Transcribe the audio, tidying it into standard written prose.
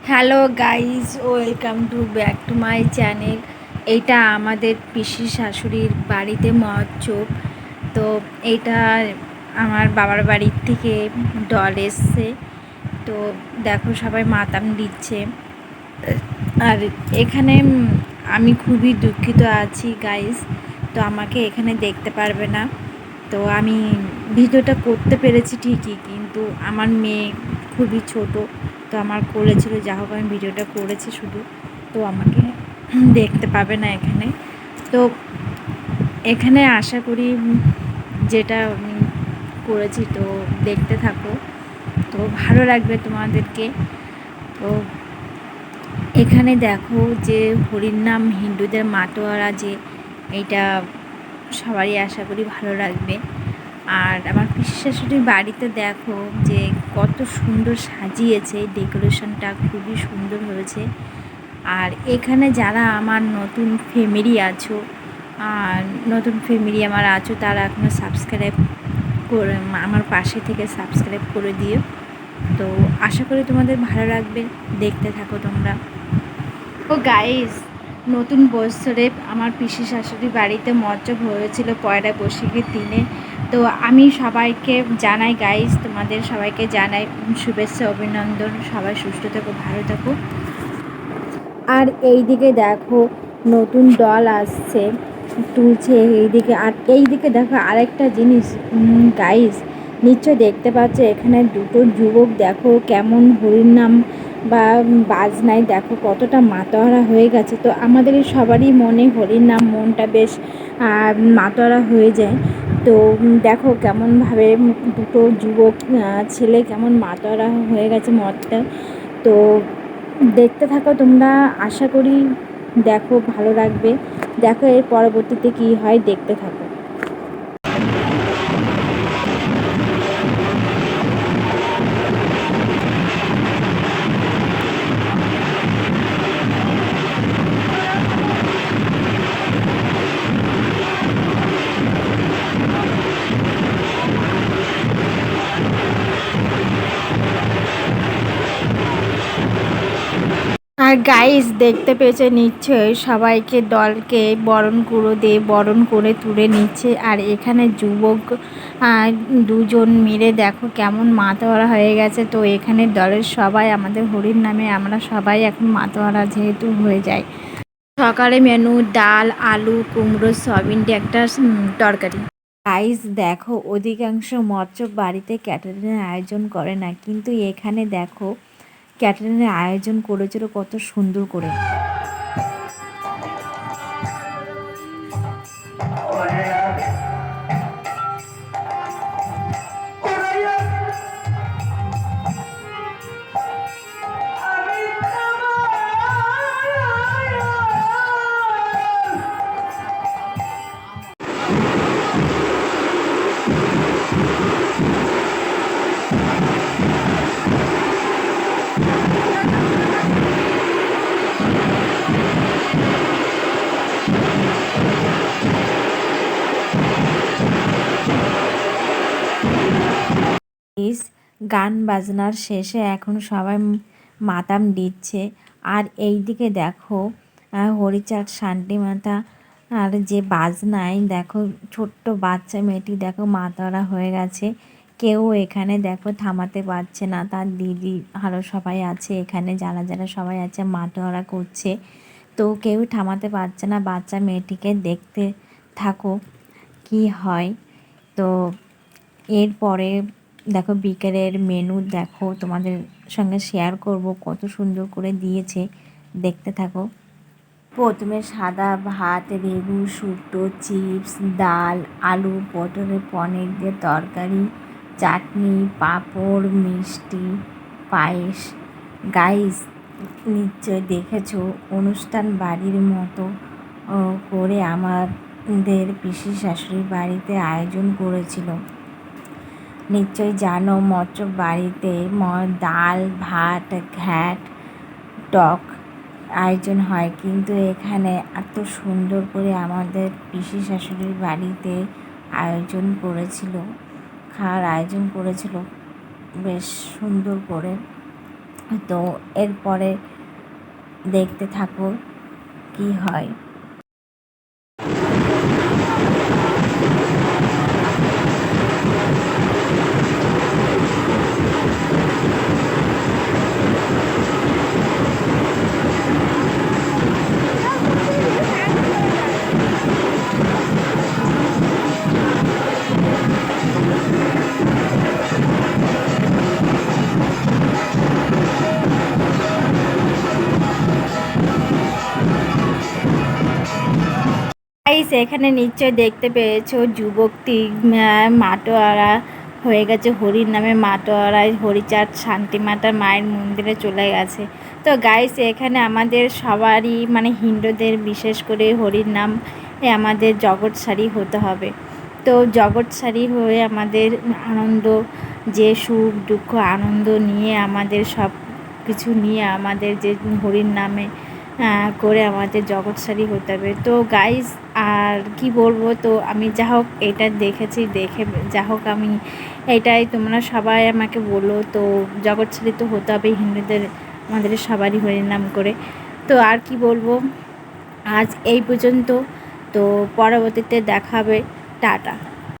Hello guys, welcome to back to my channel. এইটা আমাদের পিসি শাশুড়ির বাড়িতে মহোৎসব। তো এইটা আমার বাবার বাড়ির থেকে ডল এসছে। তো দেখো সবাই মাতাম দিচ্ছে। আর এখানে আমি খুবই দুঃখিত আছি গাইস। তো আমাকে এখানে দেখতে পারবে না। তো আমি ভিডিওটা করতে পেরেছি ঠিকই, কিন্তু আমার মেয়ে খুবই ছোট, তো আমার কোলে ছিল। যা হোক আমি ভিডিওটা করেছি শুধু, তো আমাকে দেখতে পাবে না এখানে। তো এখানে আশা করি যেটা আমি করেছি তো দেখতে থাকো, তো ভালো লাগবে তোমাদেরকে। তো এখানে দেখো যে হরির নাম হিন্দুদের মাটোয়ারা, যে এইটা সবারই আশা করি ভালো লাগবে। আর আমার পিসি শাশুড়ির বাড়িতে দেখো যে কত সুন্দর সাজিয়েছে, ডেকোরেশনটা খুবই সুন্দর হয়েছে। আর এখানে যারা আমার নতুন ফ্যামিলি আছো, আর নতুন ফ্যামিলি আমার আছো, তারা এখনও সাবস্ক্রাইব করে আমার পাশে থেকে সাবস্ক্রাইব করে দিও। তো আশা করি তোমাদের ভালো লাগবে, দেখতে থাকো তোমরা। ও গাইস, নতুন বছরে আমার পিসি শাশুড়ির বাড়িতে মহোৎসব হয়েছিল পয়লা বৈশাখের দিনে। তো আমি সবাইকে জানাই গাইস, তোমাদের সবাইকে জানাই শুভেচ্ছা, অভিনন্দন। সবাই সুস্থ থেকো, ভালো থাকো। আর এই দিকে দেখো নতুন দল আসছে, তুলছে এইদিকে। আর এই দিকে দেখো আরেকটা জিনিস গাইস, নিশ্চয় দেখতে পাচ্ছ এখানে দুটো যুবক দেখো কেমন হরিনাম বা বাজনায় দেখো কতটা মাতোয়ারা হয়ে গেছে। তো আমাদের সবারই মনে হরির নাম, মনটা বেশ মাতোয়ারা হয়ে যায়। তো দেখো কেমনভাবে দুটো যুবক ছেলে কেমন মাতোয়ারা হয়ে গেছে মদটা। তো দেখতে থাকো তোমরা, আশা করি দেখো ভালো লাগবে। দেখো এর পরবর্তীতে কী হয়, দেখতে থাকো। আর গাইস দেখতে পেয়েছে নিশ্চয়ই, সবাইকে দলকে বরণ গুঁড়ো দিয়ে বরণ করে তুলে নিচ্ছে। আর এখানে যুবক দুজন মিলে দেখো কেমন মাতোয়ারা হয়ে গেছে। তো এখানে দলের সবাই আমাদের হরির নামে আমরা সবাই এখন মাতোয়ারা যেহেতু হয়ে যায়। সকালে মেনু ডাল, আলু, কুমড়ো, সয়াবিন দিয়ে একটা তরকারি। গাইস দেখো অধিকাংশ মৎস্য বাড়িতে ক্যাটারিংয়ের আয়োজন করে না, কিন্তু এখানে দেখো ক্যাটারিংয়ের আয়োজন করেছিল কত সুন্দর করে। গান বাজনার শেষে এখন সবাই মাতাম দিচ্ছে। আর এই দিকে দেখো হরিচাঁদ শান্তি মাতা আর যে বাজনায় দেখো ছোট্ট বাচ্চা মেয়েটি দেখো মাতারা হয়ে গেছে। কেউ এখানে দেখো থামাতে পারছে না, তার দিদি আরও সবাই আছে এখানে, যারা যারা সবাই আছে মাতোয়ারা করছে। তো কেউ থামাতে পারছে না, বাচ্চা মেয়েটিকে দেখতে থাকো কি হয়। তো এরপরে দেখো বিকেলের মেনু দেখো তোমাদের সঙ্গে শেয়ার করব, কত সুন্দর করে দিয়েছে, দেখতে থাকো। প্রথমে সাদা ভাত, লেবু, শুক্তো, চিপস, ডাল, আলু, পটলের পনির দিয়ে তরকারি, চাটনি, পাঁপড়, মিষ্টি, পায়েস। গাইস নিশ্চয় দেখেছো অনুষ্ঠান বাড়ির মতো করে আমাদের পিসি শাশুড়ির বাড়িতে আয়োজন করেছিল। নিশ্চয়ই জানো মৎস্য বাড়িতে ডাল, ভাত, ঘ্যাট, টক আয়োজন হয়, কিন্তু এখানে এত সুন্দর করে আমাদের পিসি শাশুড়ির বাড়িতে আয়োজন করেছিল, খাওয়ার আয়োজন করেছিল বেশ সুন্দর করে। তো এরপরে দেখতে থাকো কি হয়। গাইস এখানে নিশ্চয় দেখতে পেয়েছো যুবকটি মাটোয়ারা হয়ে গেছে, হরির নামে মাটোয়ারায় হরিচাঁদ শান্তিমাতা মায়ের মন্দিরে চলে গেছে। তো গাইস এখানে আমাদের সবারই মানে হিন্দুদের বিশেষ করে হরির নাম আমাদের জগৎসারী হতে হবে। তো জগৎসারী হয়ে আমাদের আনন্দ, যে সুখ দুঃখ আনন্দ নিয়ে আমাদের সব কিছু নিয়ে আমাদের যে হরির নামে করে আমাদের জগৎসারী হতে হবে। তো গাইস আর কি বলবো, তো আমি যা হোক এটা দেখেছি, দেখে যা হোক আমি এটাই, তোমরা সবাই আমাকে বলো। তো জগৎসারী তো হতে হবে হিন্দুদের, আমাদের সবারই হরির নাম করে। তো আর কি বলবো, আজ এই পর্যন্ত। তো পরবর্তীতে দেখা হবে, টাটা।